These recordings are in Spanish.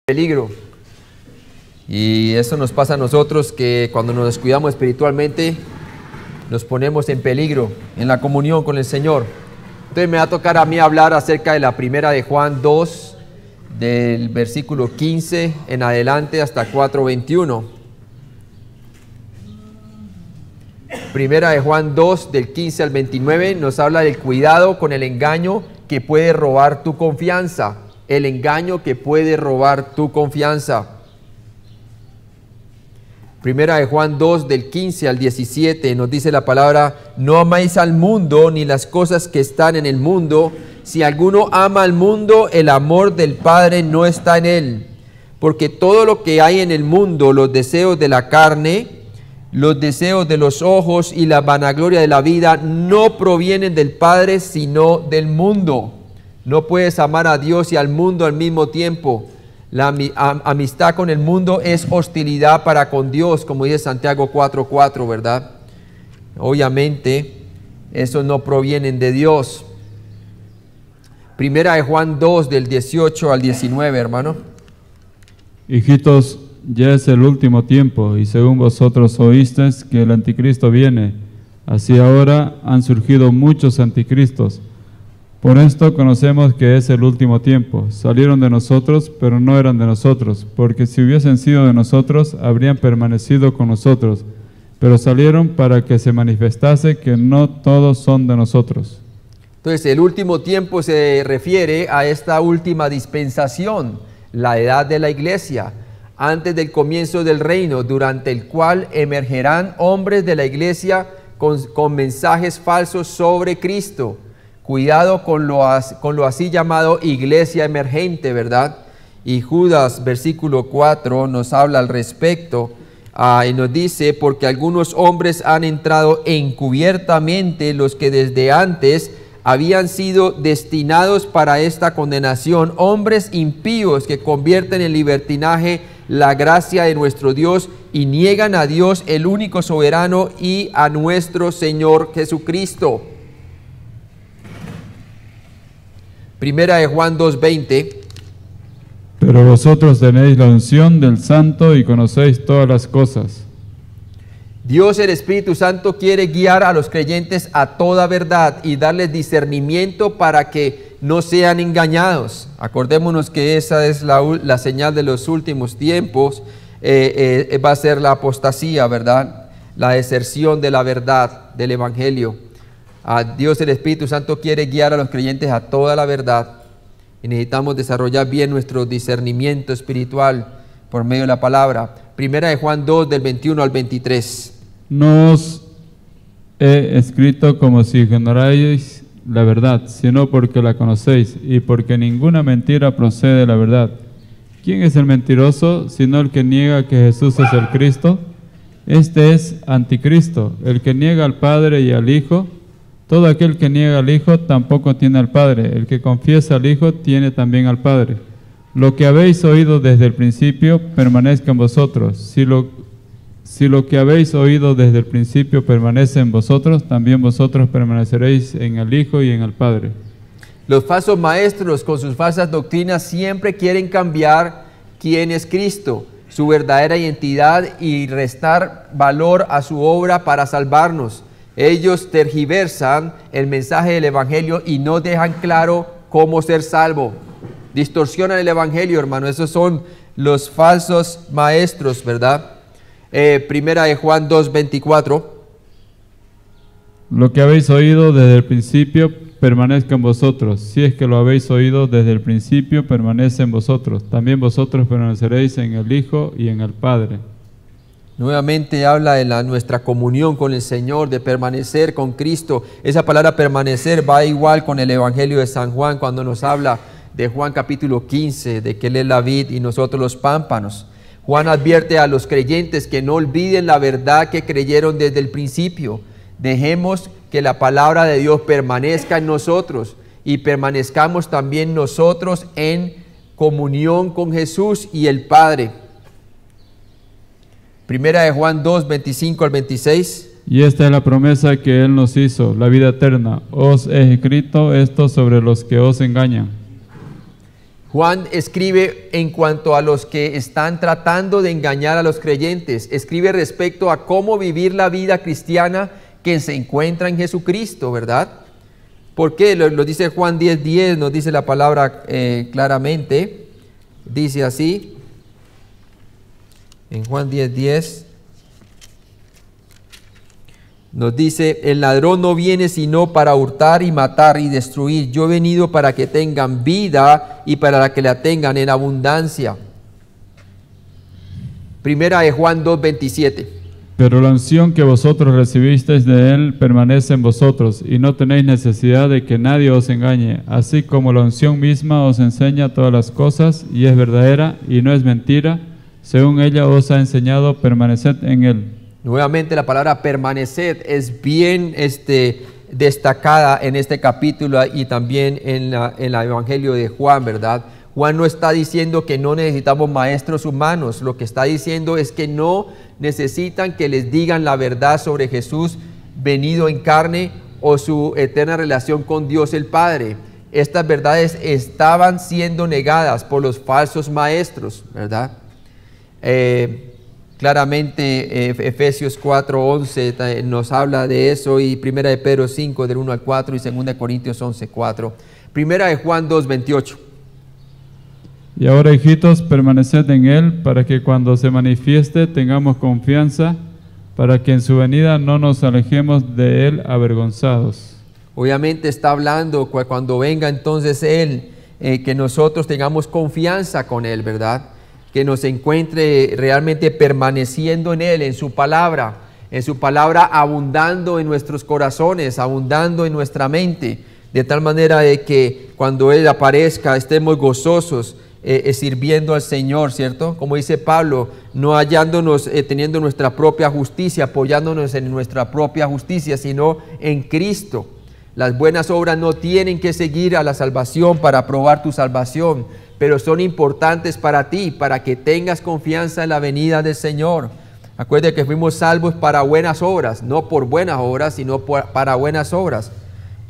Peligro. Y eso nos pasa a nosotros, que cuando nos descuidamos espiritualmente nos ponemos en peligro en la comunión con el Señor. Entonces me va a tocar a mí hablar acerca de la primera de Juan 2, del versículo 15 en adelante hasta 4:21. Primera de Juan 2, del 15 al 29, nos habla del cuidado con el engaño que puede robar tu confianza. El engaño que puede robar tu confianza. Primera de Juan 2, del 15 al 17, nos dice la palabra: no améis al mundo ni las cosas que están en el mundo. Si alguno ama al mundo, el amor del Padre no está en él. Porque todo lo que hay en el mundo, los deseos de la carne, los deseos de los ojos y la vanagloria de la vida, no provienen del Padre, sino del mundo. No puedes amar a Dios y al mundo al mismo tiempo. La amistad con el mundo es hostilidad para con Dios, como dice Santiago 4:4, ¿verdad? Obviamente, esos no provienen de Dios. Primera de Juan 2, del 18 al 19, hermano. Hijitos, ya es el último tiempo, y según vosotros oísteis que el anticristo viene, así ahora han surgido muchos anticristos. Por esto conocemos que es el último tiempo. Salieron de nosotros, pero no eran de nosotros, porque si hubiesen sido de nosotros, habrían permanecido con nosotros. Pero salieron para que se manifestase que no todos son de nosotros. Entonces, el último tiempo se refiere a esta última dispensación, la edad de la iglesia, antes del comienzo del reino, durante el cual emergerán hombres de la iglesia con mensajes falsos sobre Cristo. Cuidado con lo así llamado iglesia emergente, ¿verdad? Y Judas, versículo 4, nos habla al respecto y nos dice: porque algunos hombres han entrado encubiertamente, los que desde antes habían sido destinados para esta condenación, hombres impíos que convierten en libertinaje la gracia de nuestro Dios y niegan a Dios, el único soberano, y a nuestro Señor Jesucristo. Primera de Juan 2:20. Pero vosotros tenéis la unción del Santo y conocéis todas las cosas. Dios, el Espíritu Santo, quiere guiar a los creyentes a toda verdad y darles discernimiento para que no sean engañados. Acordémonos que esa es la señal de los últimos tiempos. Va a ser la apostasía, ¿verdad? La deserción de la verdad del Evangelio. Dios, el Espíritu Santo, quiere guiar a los creyentes a toda la verdad, y necesitamos desarrollar bien nuestro discernimiento espiritual por medio de la palabra. Primera de Juan 2, del 21 al 23. No os he escrito como si ignorarais la verdad, sino porque la conocéis, y porque ninguna mentira procede de la verdad. ¿Quién es el mentiroso, sino el que niega que Jesús es el Cristo? Este es anticristo, el que niega al Padre y al Hijo. Todo aquel que niega al Hijo tampoco tiene al Padre. El que confiesa al Hijo tiene también al Padre. Lo que habéis oído desde el principio permanezca en vosotros. Si lo que habéis oído desde el principio permanece en vosotros, también vosotros permaneceréis en el Hijo y en el Padre. Los falsos maestros, con sus falsas doctrinas, siempre quieren cambiar quién es Cristo, su verdadera identidad, y restar valor a su obra para salvarnos. Ellos tergiversan el mensaje del Evangelio y no dejan claro cómo ser salvo. Distorsionan el Evangelio, hermano. Esos son los falsos maestros, ¿verdad? Primera de Juan 2:24. Lo que habéis oído desde el principio permanezca en vosotros. Si es que lo habéis oído desde el principio, permanece en vosotros. También vosotros permaneceréis en el Hijo y en el Padre. Nuevamente habla de nuestra comunión con el Señor, de permanecer con Cristo. Esa palabra permanecer va igual con el Evangelio de San Juan, cuando nos habla de Juan capítulo 15, de que Él es la vid y nosotros los pámpanos. Juan advierte a los creyentes que no olviden la verdad que creyeron desde el principio. Dejemos que la palabra de Dios permanezca en nosotros y permanezcamos también nosotros en comunión con Jesús y el Padre. Primera de Juan 2, 25 al 26. Y esta es la promesa que Él nos hizo, la vida eterna. Os he escrito esto sobre los que os engañan. Juan escribe en cuanto a los que están tratando de engañar a los creyentes. Escribe respecto a cómo vivir la vida cristiana que se encuentra en Jesucristo, ¿verdad? ¿Por qué? Lo dice Juan 10:10, nos dice la palabra claramente. Dice así, en Juan 10:10, nos dice: el ladrón no viene sino para hurtar y matar y destruir. Yo he venido para que tengan vida y para que la tengan en abundancia. Primera de Juan 2:27. Pero la unción que vosotros recibisteis de él permanece en vosotros, y no tenéis necesidad de que nadie os engañe, así como la unción misma os enseña todas las cosas, y es verdadera y no es mentira, según ella os ha enseñado, permaneced en él. Nuevamente la palabra permanecer es bien destacada en este capítulo y también en el Evangelio de Juan, ¿verdad? Juan no está diciendo que no necesitamos maestros humanos, lo que está diciendo es que no necesitan que les digan la verdad sobre Jesús venido en carne o su eterna relación con Dios el Padre. Estas verdades estaban siendo negadas por los falsos maestros, ¿verdad? Claramente Efesios 4:11 nos habla de eso, y Primera de Pedro 5 del 1 al 4 y Segunda de Corintios 11:4. Primera de Juan 2:28. Y ahora, hijitos, permaneced en él, para que cuando se manifieste tengamos confianza, para que en su venida no nos alejemos de él avergonzados. Obviamente está hablando cuando venga entonces él, que nosotros tengamos confianza con él, ¿verdad? Que nos encuentre realmente permaneciendo en él, en su palabra abundando en nuestros corazones, abundando en nuestra mente, de tal manera de que cuando él aparezca estemos gozosos, sirviendo al Señor, ¿cierto? Como dice Pablo, no hallándonos teniendo nuestra propia justicia, apoyándonos en nuestra propia justicia, sino en Cristo. Las buenas obras no tienen que seguir a la salvación para probar tu salvación, pero son importantes para ti, para que tengas confianza en la venida del Señor. Acuérdate que fuimos salvos para buenas obras, no por buenas obras, sino para buenas obras.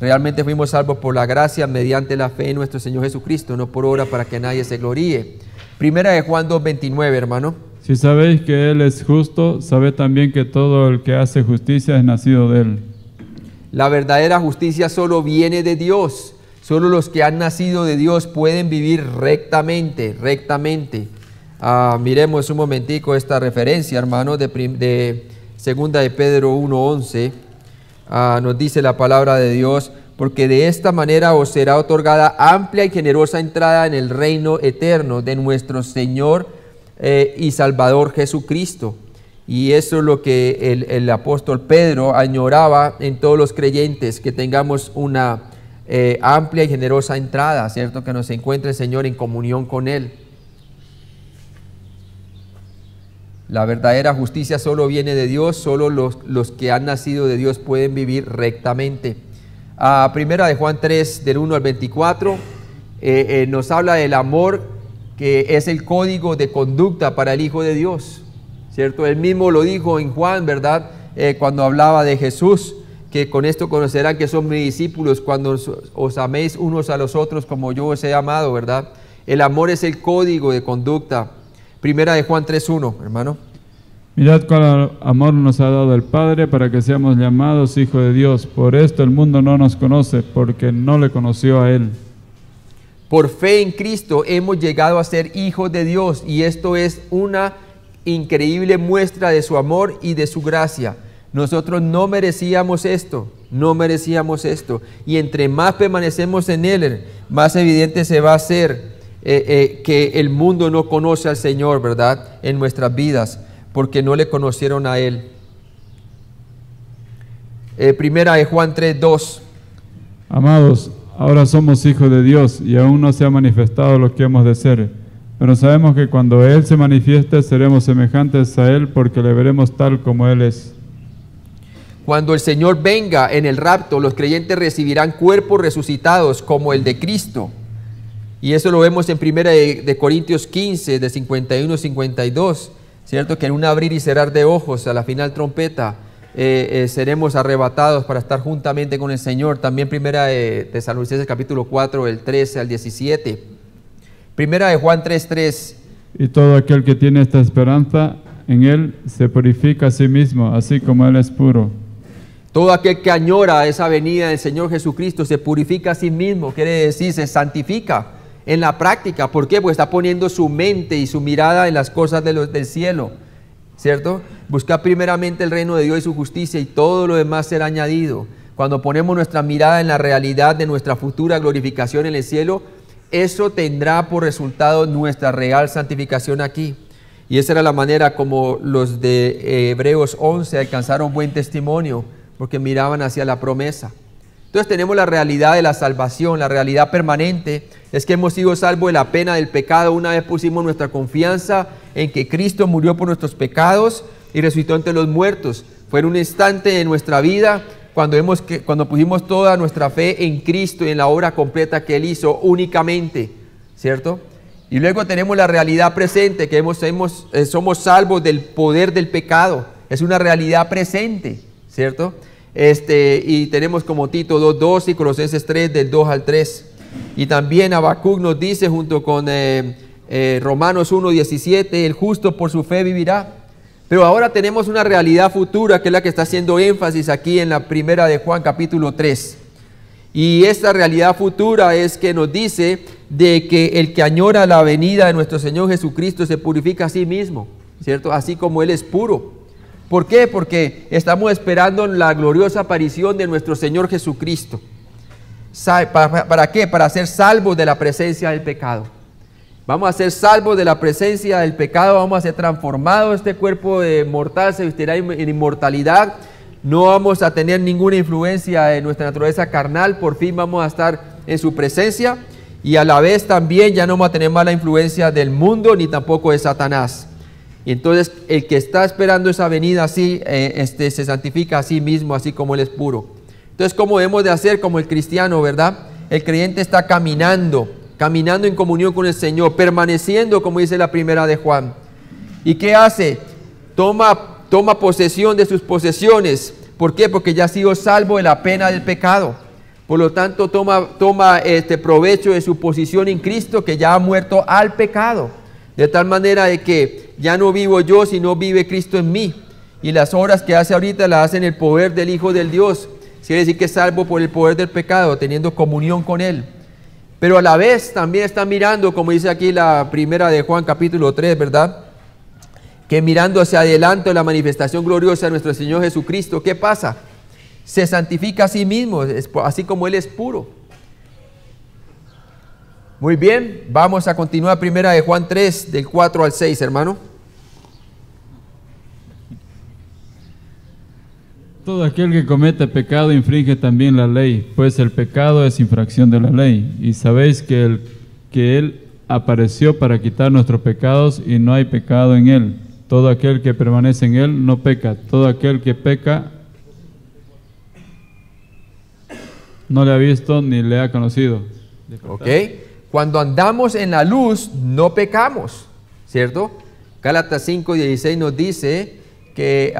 Realmente fuimos salvos por la gracia mediante la fe en nuestro Señor Jesucristo, no por obra para que nadie se gloríe. Primera de Juan 2:29, hermano. Si sabéis que él es justo, sabed también que todo el que hace justicia es nacido de él. La verdadera justicia solo viene de Dios. Solo los que han nacido de Dios pueden vivir rectamente. Miremos un momentico esta referencia, hermano, de Segunda de Pedro 1:11. Nos dice la palabra de Dios: porque de esta manera os será otorgada amplia y generosa entrada en el reino eterno de nuestro Señor y Salvador Jesucristo. Y eso es lo que el apóstol Pedro añoraba en todos los creyentes, que tengamos una amplia y generosa entrada, ¿cierto? Que nos encuentre el Señor en comunión con Él. La verdadera justicia solo viene de Dios, solo los que han nacido de Dios pueden vivir rectamente. Primera de Juan 3, del 1 al 24, nos habla del amor, que es el código de conducta para el Hijo de Dios, ¿cierto? Él mismo lo dijo en Juan, ¿verdad? Cuando hablaba de Jesús, que con esto conocerán que son mis discípulos, cuando os améis unos a los otros como yo os he amado, ¿verdad? El amor es el código de conducta. Primera de Juan 3:1, hermano. Mirad cuál amor nos ha dado el Padre para que seamos llamados hijos de Dios. Por esto el mundo no nos conoce, porque no le conoció a Él. Por fe en Cristo hemos llegado a ser hijos de Dios, y esto es una increíble muestra de su amor y de su gracia. Nosotros no merecíamos esto, y entre más permanecemos en Él, más evidente se va a hacer que el mundo no conoce al Señor, ¿verdad? En nuestras vidas, porque no le conocieron a Él. Primera de Juan 3:2. Amados, ahora somos hijos de Dios y aún no se ha manifestado lo que hemos de ser, pero sabemos que cuando Él se manifieste seremos semejantes a Él, porque le veremos tal como Él es. Cuando el Señor venga en el rapto, los creyentes recibirán cuerpos resucitados como el de Cristo. Y eso lo vemos en 1 de Corintios 15, de 51-52, ¿cierto? Que en un abrir y cerrar de ojos, a la final trompeta, seremos arrebatados para estar juntamente con el Señor. También 1 de Tesalonicenses capítulo 4, del 13 al 17. Primera de Juan 3:3. Y todo aquel que tiene esta esperanza en Él se purifica a sí mismo, así como Él es puro. Todo aquel que añora esa venida del Señor Jesucristo se purifica a sí mismo, quiere decir, se santifica en la práctica. ¿Por qué? Porque está poniendo su mente y su mirada en las cosas del cielo, ¿cierto? Buscar primeramente el reino de Dios y su justicia, y todo lo demás será añadido. Cuando ponemos nuestra mirada en la realidad de nuestra futura glorificación en el cielo, eso tendrá por resultado nuestra real santificación aquí. Y esa era la manera como los de Hebreos 11 alcanzaron buen testimonio, porque miraban hacia la promesa. Entonces tenemos la realidad de la salvación, la realidad permanente es que hemos sido salvos de la pena del pecado una vez pusimos nuestra confianza en que Cristo murió por nuestros pecados y resucitó entre los muertos. Fue en un instante de nuestra vida cuando pusimos toda nuestra fe en Cristo y en la obra completa que Él hizo únicamente, ¿cierto? Y luego tenemos la realidad presente, que somos salvos del poder del pecado. Es una realidad presente, ¿cierto? Y tenemos como Tito 2:2 y Colosenses 3 del 2 al 3. Y también Habacuc nos dice junto con Romanos 1:17, el justo por su fe vivirá. Pero ahora tenemos una realidad futura que es la que está haciendo énfasis aquí en la primera de Juan capítulo 3. Y esta realidad futura es que nos dice de que el que añora la venida de nuestro Señor Jesucristo se purifica a sí mismo, ¿cierto? Así como Él es puro. ¿Por qué? Porque estamos esperando la gloriosa aparición de nuestro Señor Jesucristo. ¿Para qué? Para ser salvos de la presencia del pecado. Vamos a ser salvos de la presencia del pecado, vamos a ser transformados, este cuerpo mortal se vestirá en inmortalidad, no vamos a tener ninguna influencia de nuestra naturaleza carnal, por fin vamos a estar en su presencia y a la vez también ya no vamos a tener mala influencia del mundo ni tampoco de Satanás. Y entonces el que está esperando esa venida así, se santifica a sí mismo, así como Él es puro. Entonces, ¿cómo debemos de hacer como el cristiano, verdad? El creyente está caminando en comunión con el Señor, permaneciendo, como dice la primera de Juan. ¿Y qué hace? Toma posesión de sus posesiones. ¿Por qué? Porque ya ha sido salvo de la pena del pecado. Por lo tanto, toma provecho de su posición en Cristo, que ya ha muerto al pecado. De tal manera de que ya no vivo yo, sino vive Cristo en mí. Y las obras que hace ahorita las hace en el poder del Hijo del Dios. Quiere decir que es salvo por el poder del pecado, teniendo comunión con Él. Pero a la vez también está mirando, como dice aquí la primera de Juan capítulo 3, ¿verdad? Que mirando hacia adelante la manifestación gloriosa de nuestro Señor Jesucristo, ¿qué pasa? Se santifica a sí mismo, así como Él es puro. Muy bien, vamos a continuar primera de Juan 3, del 4 al 6, hermano. Todo aquel que comete pecado infringe también la ley, pues el pecado es infracción de la ley. Y sabéis que Él apareció para quitar nuestros pecados y no hay pecado en Él. Todo aquel que permanece en Él no peca. Todo aquel que peca no le ha visto ni le ha conocido. Ok, cuando andamos en la luz no pecamos, ¿cierto? Gálatas 5:16 nos dice que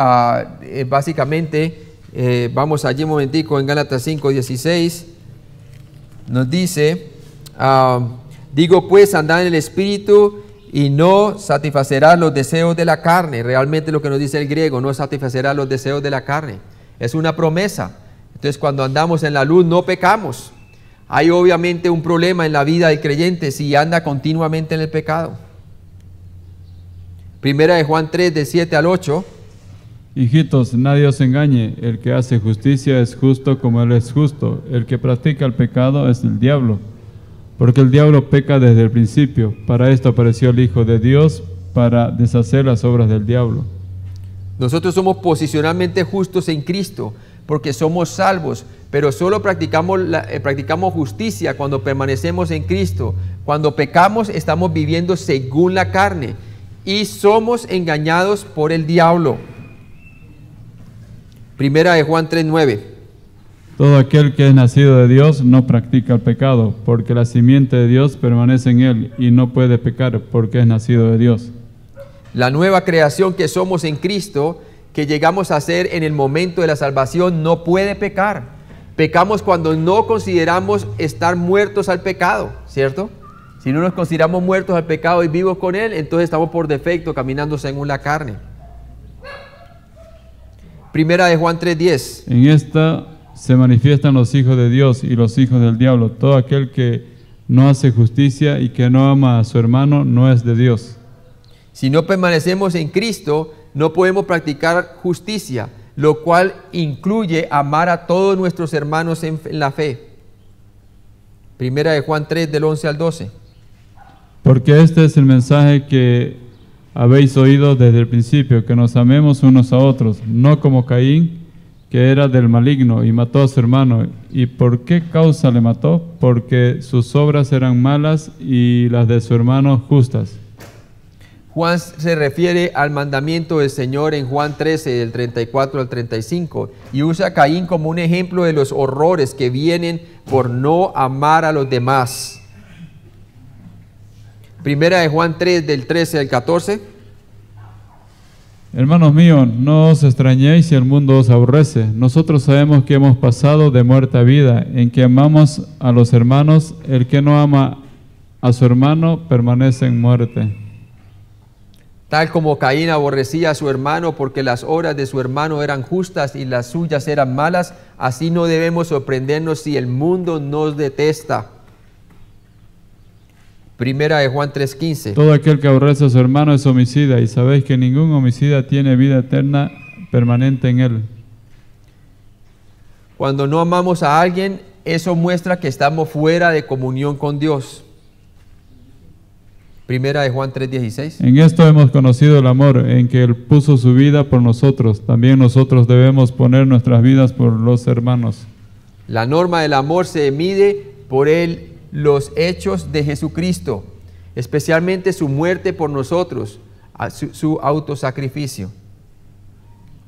básicamente, vamos allí un momentico en Gálatas 5:16, nos dice, digo pues, andad en el Espíritu y no satisfacerá los deseos de la carne. Realmente lo que nos dice el griego, no satisfacerá los deseos de la carne. Es una promesa. Entonces cuando andamos en la luz no pecamos. Hay obviamente un problema en la vida del creyente si anda continuamente en el pecado. Primera de Juan 3, de 7 al 8. Hijitos, nadie os engañe, el que hace justicia es justo como Él es justo, el que practica el pecado es el diablo, porque el diablo peca desde el principio. Para esto apareció el Hijo de Dios, para deshacer las obras del diablo. Nosotros somos posicionalmente justos en Cristo, porque somos salvos, pero solo practicamos justicia cuando permanecemos en Cristo. Cuando pecamos estamos viviendo según la carne y somos engañados por el diablo. Primera de Juan 3:9. Todo aquel que es nacido de Dios no practica el pecado, porque la simiente de Dios permanece en él y no puede pecar porque es nacido de Dios. La nueva creación que somos en Cristo, que llegamos a ser en el momento de la salvación, no puede pecar. Pecamos cuando no consideramos estar muertos al pecado, ¿cierto? Si no nos consideramos muertos al pecado y vivos con Él, entonces estamos por defecto caminando según la carne. Primera de Juan 3:10. En esta se manifiestan los hijos de Dios y los hijos del diablo. Todo aquel que no hace justicia y que no ama a su hermano no es de Dios. Si no permanecemos en Cristo, no podemos practicar justicia, lo cual incluye amar a todos nuestros hermanos en la fe. Primera de Juan 3, del 11 al 12. Porque este es el mensaje que habéis oído desde el principio, que nos amemos unos a otros, no como Caín, que era del maligno y mató a su hermano. ¿Y por qué causa le mató? Porque sus obras eran malas y las de su hermano justas. Juan se refiere al mandamiento del Señor en Juan 13, del 34 al 35, y usa a Caín como un ejemplo de los horrores que vienen por no amar a los demás. Primera de Juan 3, del 13 al 14. Hermanos míos, no os extrañéis si el mundo os aborrece. Nosotros sabemos que hemos pasado de muerte a vida, en que amamos a los hermanos. El que no ama a su hermano permanece en muerte. Tal como Caín aborrecía a su hermano porque las obras de su hermano eran justas y las suyas eran malas, así no debemos sorprendernos si el mundo nos detesta. Primera de Juan 3:15. Todo aquel que aborrece a su hermano es homicida, y sabéis que ningún homicida tiene vida eterna permanente en él. Cuando no amamos a alguien, eso muestra que estamos fuera de comunión con Dios. Primera de Juan 3:16. En esto hemos conocido el amor, en que Él puso su vida por nosotros. También nosotros debemos poner nuestras vidas por los hermanos. La norma del amor se mide por los hechos de Jesucristo, especialmente su muerte por nosotros, su autosacrificio.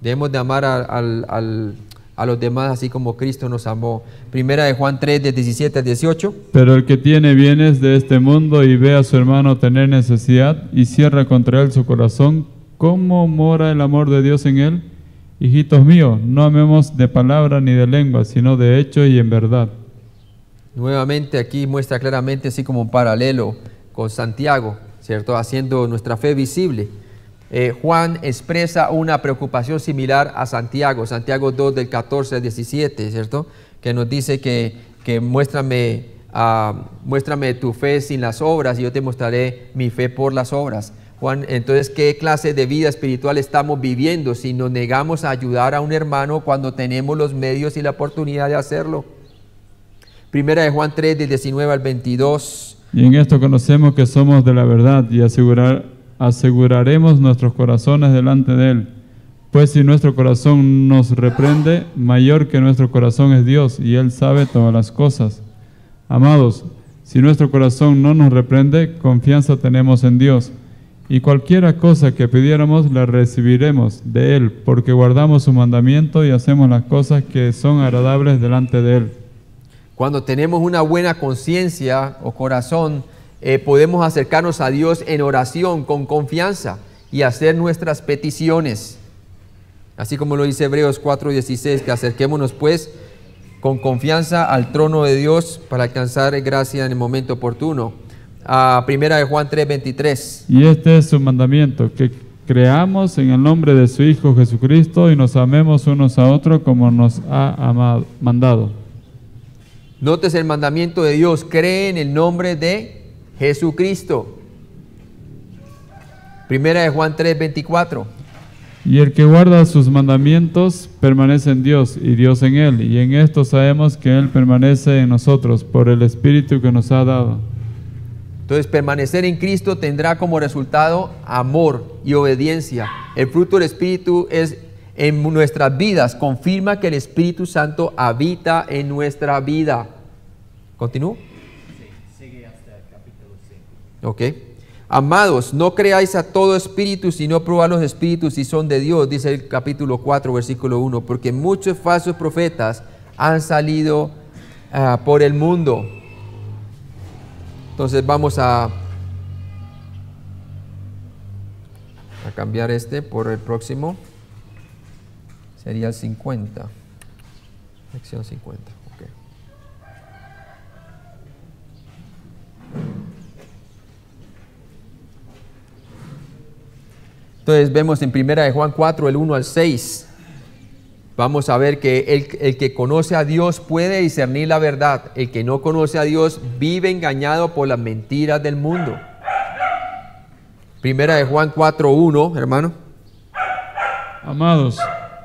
Debemos de amar a los demás así como Cristo nos amó. Primera de Juan 3, de 17 al 18. Pero el que tiene bienes de este mundo y ve a su hermano tener necesidad y cierra contra él su corazón, ¿cómo mora el amor de Dios en él? Hijitos míos, no amemos de palabra ni de lengua, sino de hecho y en verdad. Nuevamente aquí muestra claramente así como un paralelo con Santiago, ¿cierto? Haciendo nuestra fe visible. Juan expresa una preocupación similar a Santiago, Santiago 2 del 14 al 17, ¿cierto? Que nos dice que muéstrame tu fe sin las obras y yo te mostraré mi fe por las obras. Juan, entonces, ¿qué clase de vida espiritual estamos viviendo si nos negamos a ayudar a un hermano cuando tenemos los medios y la oportunidad de hacerlo? Primera de Juan 3 del 19 al 22. Y en esto conocemos que somos de la verdad y aseguraremos nuestros corazones delante de Él. Pues si nuestro corazón nos reprende, mayor que nuestro corazón es Dios, y Él sabe todas las cosas. Amados, si nuestro corazón no nos reprende, confianza tenemos en Dios, y cualquiera cosa que pidiéramos la recibiremos de Él, porque guardamos su mandamiento y hacemos las cosas que son agradables delante de Él. Cuando tenemos una buena conciencia o corazón, podemos acercarnos a Dios en oración con confianza y hacer nuestras peticiones. Así como lo dice Hebreos 4:16, que acerquémonos pues con confianza al trono de Dios para alcanzar gracia en el momento oportuno. Primera de Juan 3:23. Y este es su mandamiento, que creamos en el nombre de su Hijo Jesucristo y nos amemos unos a otros como nos ha mandado. Notes el mandamiento de Dios, cree en el nombre de Jesucristo. Primera de Juan 3:24. Y el que guarda sus mandamientos permanece en Dios y Dios en él, y en esto sabemos que Él permanece en nosotros por el Espíritu que nos ha dado. Entonces, permanecer en Cristo tendrá como resultado amor y obediencia. El fruto del Espíritu es en nuestras vidas, confirma que el Espíritu Santo habita en nuestra vida. ¿Continúo? Sigue hasta el capítulo 5. Ok. Amados, no creáis a todo espíritu, sino probad los espíritus si son de Dios, dice el capítulo 4, versículo 1, porque muchos falsos profetas han salido por el mundo. Entonces vamos a cambiar por el próximo. Sería el 50. Lección 50. Okay. Entonces vemos en 1 de Juan 4, el 1 al 6. Vamos a ver que el que conoce a Dios puede discernir la verdad. El que no conoce a Dios vive engañado por las mentiras del mundo. 1 de Juan 4, 1, hermano. Amados,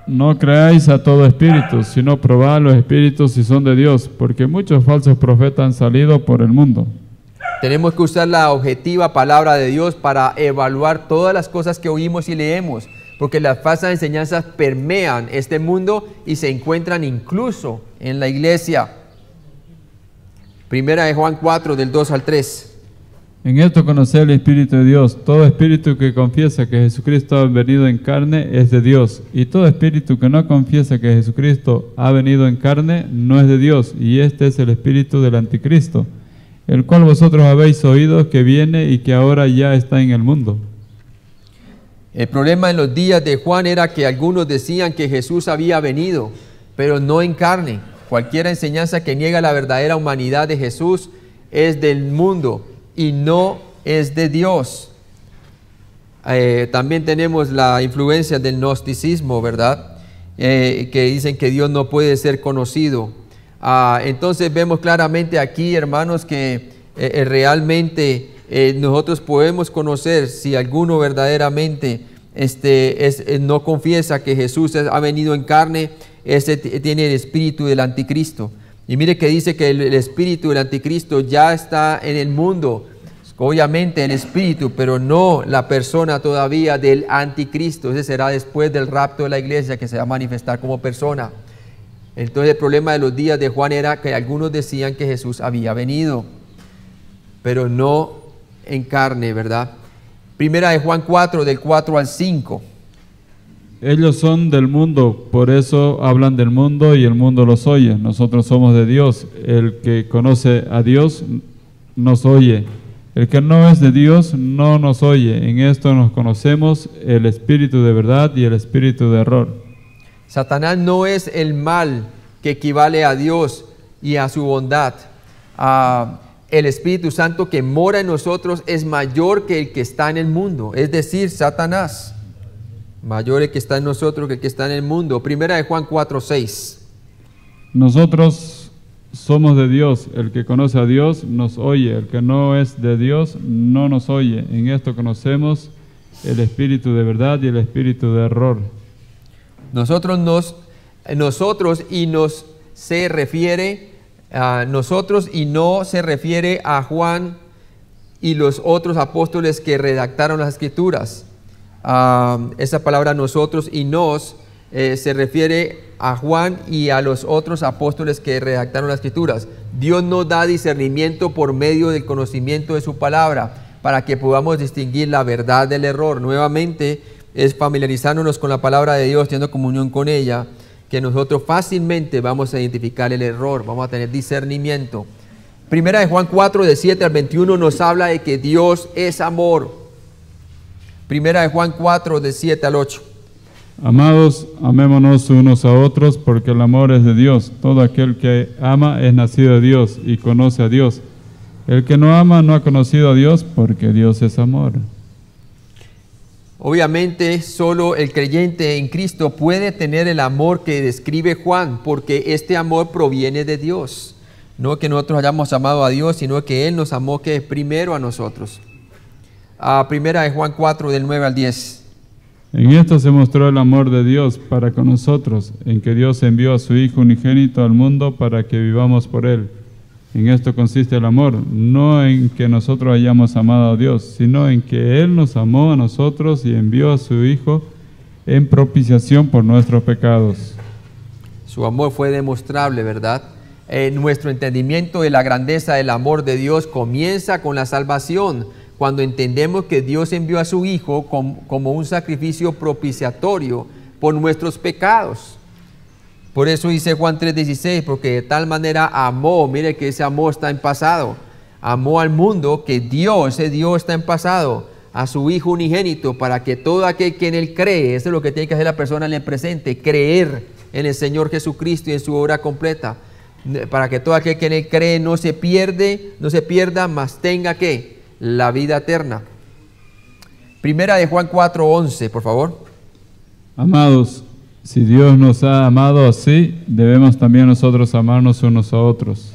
no creáis a todo espíritu, sino probad los espíritus si son de Dios, porque muchos falsos profetas han salido por el mundo. Tenemos que usar la objetiva palabra de Dios para evaluar todas las cosas que oímos y leemos, porque las falsas enseñanzas permean este mundo y se encuentran incluso en la iglesia. 1 de Juan 4, del 2 al 3. En esto conoced el Espíritu de Dios. Todo espíritu que confiesa que Jesucristo ha venido en carne es de Dios, y todo espíritu que no confiesa que Jesucristo ha venido en carne no es de Dios, y este es el espíritu del anticristo, el cual vosotros habéis oído que viene y que ahora ya está en el mundo. El problema en los días de Juan era que algunos decían que Jesús había venido, pero no en carne. Cualquier enseñanza que niega la verdadera humanidad de Jesús es del mundo y no es de Dios. También tenemos la influencia del gnosticismo, ¿verdad? Que dicen que Dios no puede ser conocido. Entonces vemos claramente aquí, hermanos, que realmente nosotros podemos conocer si alguno verdaderamente no confiesa que Jesús ha venido en carne. Ese tiene el espíritu del anticristo. Y mire que dice que el espíritu del anticristo ya está en el mundo. Obviamente el espíritu, pero no la persona todavía del anticristo. Ese será después del rapto de la iglesia, que se va a manifestar como persona. Entonces el problema de los días de Juan era que algunos decían que Jesús había venido, pero no en carne, ¿verdad? 1 de Juan 4, del 4 al 5. Ellos son del mundo, por eso hablan del mundo y el mundo los oye. Nosotros somos de Dios. El que conoce a Dios nos oye. El que no es de Dios no nos oye. En esto nos conocemos el espíritu de verdad y el espíritu de error. Satanás no es el mal que equivale a Dios y a su bondad. El Espíritu Santo que mora en nosotros es mayor que el que está en el mundo. Es decir, Satanás. Mayor el que está en nosotros que el que está en el mundo. 1 de Juan 4, 6. Nosotros somos de Dios. El que conoce a Dios nos oye. El que no es de Dios no nos oye. En esto conocemos el espíritu de verdad y el espíritu de error. Nosotros y nos se refiere a nosotros y no se refiere a Juan y los otros apóstoles que redactaron las escrituras. Esa palabra nosotros y nos se refiere a Juan y a los otros apóstoles que redactaron las escrituras. Dios nos da discernimiento por medio del conocimiento de su palabra para que podamos distinguir la verdad del error. Nuevamente es familiarizándonos con la palabra de Dios, teniendo comunión con ella, que nosotros fácilmente vamos a identificar el error, vamos a tener discernimiento. 1 de Juan 4, de 7 al 21 nos habla de que Dios es amor. 1 de Juan 4, de 7 al 8. Amados, amémonos unos a otros, porque el amor es de Dios. Todo aquel que ama es nacido de Dios y conoce a Dios. El que no ama no ha conocido a Dios, porque Dios es amor. Obviamente, solo el creyente en Cristo puede tener el amor que describe Juan, porque este amor proviene de Dios. No que nosotros hayamos amado a Dios, sino que Él nos amó que primero a nosotros. 1 de Juan 4, del 9 al 10. En esto se mostró el amor de Dios para con nosotros, en que Dios envió a su Hijo unigénito al mundo para que vivamos por Él. En esto consiste el amor, no en que nosotros hayamos amado a Dios, sino en que Él nos amó a nosotros y envió a su Hijo en propiciación por nuestros pecados. Su amor fue demostrable, ¿verdad? Nuestro entendimiento de la grandeza del amor de Dios comienza con la salvación, cuando entendemos que Dios envió a su Hijo como un sacrificio propiciatorio por nuestros pecados. Por eso dice Juan 3:16, porque de tal manera amó, mire que ese amor está en pasado, amó al mundo que dio, ese Dios está en pasado, a su Hijo unigénito, para que todo aquel que en Él cree, eso es lo que tiene que hacer la persona en el presente, creer en el Señor Jesucristo y en su obra completa, para que todo aquel que en Él cree no se pierda, mas tenga ¿qué? La vida eterna. Primera de Juan 4:11, por favor. Amados, si Dios nos ha amado así, debemos también nosotros amarnos unos a otros.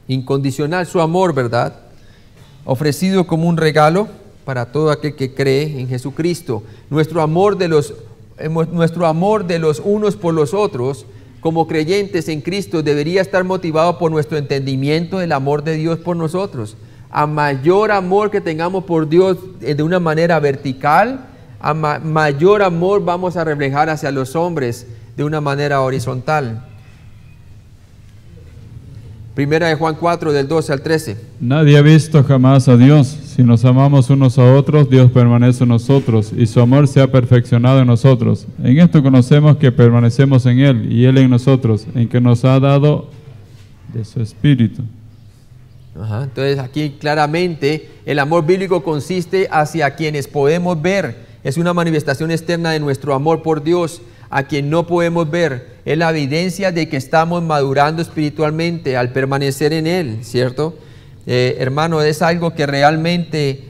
Incondicional su amor, ¿verdad? Ofrecido como un regalo para todo aquel que cree en Jesucristo. Nuestro amor de los unos por los otros, como creyentes en Cristo, debería estar motivado por nuestro entendimiento del amor de Dios por nosotros. A mayor amor que tengamos por Dios de una manera vertical, a mayor amor vamos a reflejar hacia los hombres de una manera horizontal. Primera de Juan 4, del 12 al 13. Nadie ha visto jamás a Dios. Si nos amamos unos a otros, Dios permanece en nosotros, y su amor se ha perfeccionado en nosotros. En esto conocemos que permanecemos en Él, y Él en nosotros, en que nos ha dado de su Espíritu. Entonces aquí claramente el amor bíblico consiste hacia quienes podemos ver. Es una manifestación externa de nuestro amor por Dios, a quien no podemos ver. Es la evidencia de que estamos madurando espiritualmente al permanecer en Él, ¿cierto? Hermano, es algo que realmente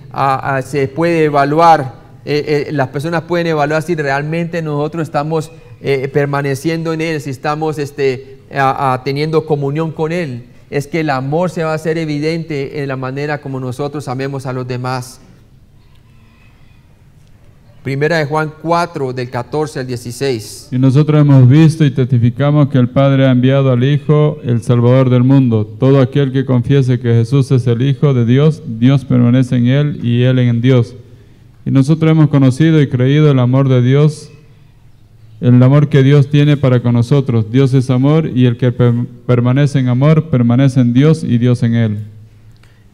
se puede evaluar. Las personas pueden evaluar si realmente nosotros estamos permaneciendo en Él, si estamos teniendo comunión con Él. Es que el amor se va a hacer evidente en la manera como nosotros amemos a los demás. Primera de Juan 4, del 14 al 16. Y nosotros hemos visto y testificamos que el Padre ha enviado al Hijo, el Salvador del mundo. Todo aquel que confiese que Jesús es el Hijo de Dios, Dios permanece en Él y Él en Dios. Y nosotros hemos conocido y creído el amor de Dios, el amor que Dios tiene para con nosotros. Dios es amor, y el que permanece en amor, permanece en Dios y Dios en Él.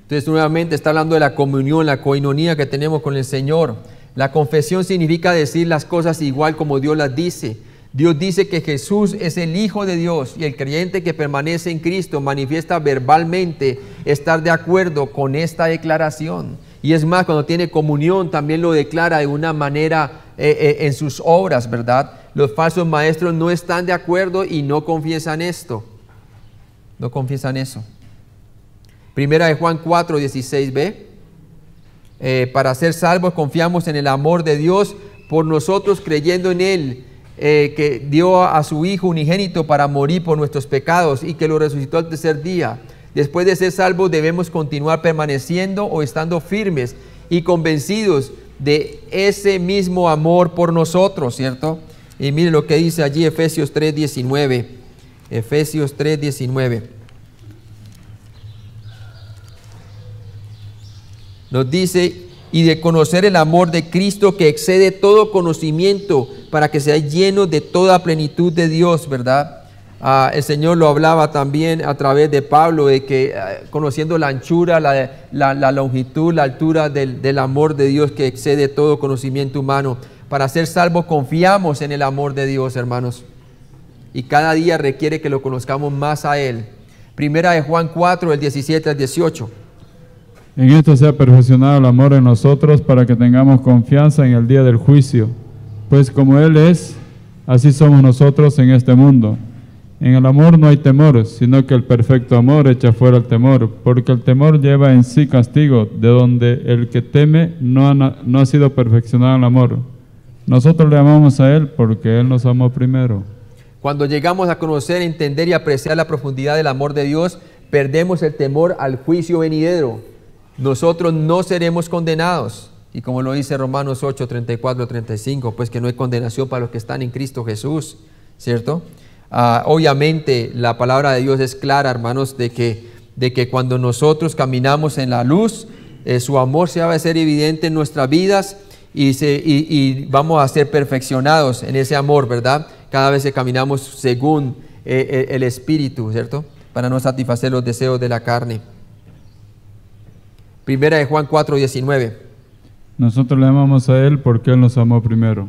Entonces nuevamente está hablando de la comunión, la coinonía que tenemos con el Señor. La confesión significa decir las cosas igual como Dios las dice. Dios dice que Jesús es el Hijo de Dios, y el creyente que permanece en Cristo manifiesta verbalmente estar de acuerdo con esta declaración. Y es más, cuando tiene comunión también lo declara de una manera en sus obras, ¿verdad? Los falsos maestros no están de acuerdo y no confiesan esto. No confiesan eso. Primera de Juan 4, 16b. Para ser salvos confiamos en el amor de Dios por nosotros, creyendo en Él, que dio a su Hijo unigénito para morir por nuestros pecados y que lo resucitó al tercer día. Después de ser salvos debemos continuar permaneciendo o estando firmes y convencidos de ese mismo amor por nosotros, ¿cierto? Y mire lo que dice allí Efesios 3:19. Efesios 3:19. Nos dice, y de conocer el amor de Cristo que excede todo conocimiento, para que seáis llenos de toda plenitud de Dios, ¿verdad? El Señor lo hablaba también a través de Pablo, de que conociendo la anchura, la longitud, la altura del amor de Dios que excede todo conocimiento humano. Para ser salvos confiamos en el amor de Dios, hermanos. Y cada día requiere que lo conozcamos más a Él. Primera de Juan 4, del 17 al 18. En esto se ha perfeccionado el amor en nosotros, para que tengamos confianza en el día del juicio. Pues como Él es, así somos nosotros en este mundo. En el amor no hay temor, sino que el perfecto amor echa fuera el temor, porque el temor lleva en sí castigo, de donde el que teme no ha sido perfeccionado en el amor. Nosotros le amamos a Él porque Él nos amó primero. Cuando llegamos a conocer, entender y apreciar la profundidad del amor de Dios, perdemos el temor al juicio venidero. Nosotros no seremos condenados. Y como lo dice Romanos 8, 34, 35, pues que no hay condenación para los que están en Cristo Jesús, ¿cierto? Obviamente la palabra de Dios es clara, hermanos, de que cuando nosotros caminamos en la luz, su amor se va a hacer evidente en nuestras vidas y vamos a ser perfeccionados en ese amor, ¿verdad? Cada vez que caminamos según el Espíritu, ¿cierto? Para no satisfacer los deseos de la carne. Primera de Juan 4, 19. Nosotros le amamos a Él porque Él nos amó primero.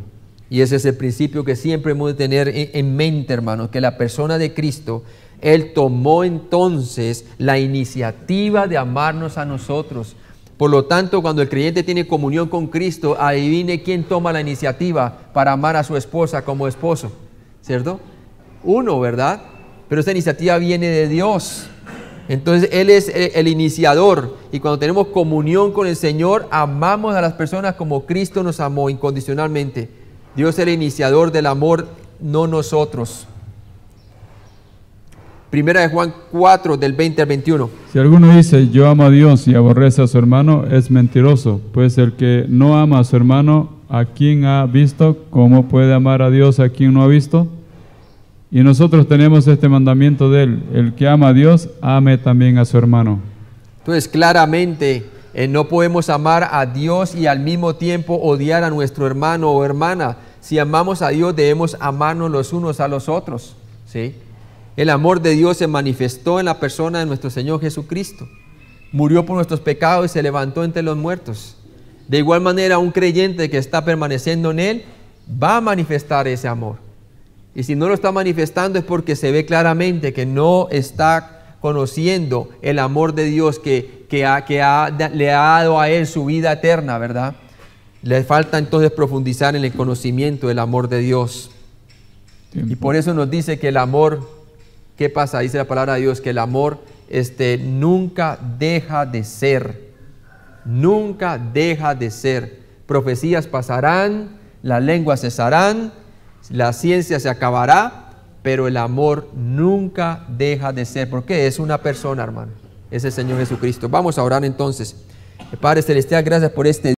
Y ese es el principio que siempre hemos de tener en mente, hermanos, que la persona de Cristo, Él tomó entonces la iniciativa de amarnos a nosotros. Por lo tanto, cuando el creyente tiene comunión con Cristo, adivine quién toma la iniciativa para amar a su esposa como esposo, ¿cierto? Uno, ¿verdad? Pero esta iniciativa viene de Dios. Entonces Él es el iniciador, y cuando tenemos comunión con el Señor, amamos a las personas como Cristo nos amó incondicionalmente. Dios es el iniciador del amor, no nosotros. Primera de Juan 4, del 20 al 21. Si alguno dice, yo amo a Dios y aborrece a su hermano, es mentiroso, pues el que no ama a su hermano, ¿a quien ha visto? ¿Cómo puede amar a Dios a quien no ha visto? Y nosotros tenemos este mandamiento de Él, el que ama a Dios, ame también a su hermano. Entonces, claramente, no podemos amar a Dios y al mismo tiempo odiar a nuestro hermano o hermana. Si amamos a Dios, debemos amarnos los unos a los otros, ¿sí? El amor de Dios se manifestó en la persona de nuestro Señor Jesucristo. Murió por nuestros pecados y se levantó entre los muertos. De igual manera, un creyente que está permaneciendo en Él va a manifestar ese amor. Y si no lo está manifestando es porque se ve claramente que no está conociendo el amor de Dios que le ha dado a Él su vida eterna, ¿verdad? Le falta entonces profundizar en el conocimiento del amor de Dios. Y por eso nos dice que el amor... ¿Qué pasa? Dice la palabra de Dios que el amor nunca deja de ser. Nunca deja de ser. Profecías pasarán, las lenguas cesarán, la ciencia se acabará, pero el amor nunca deja de ser. Porque es una persona, hermano. Es el Señor Jesucristo. Vamos a orar entonces. Padre Celestial, gracias por este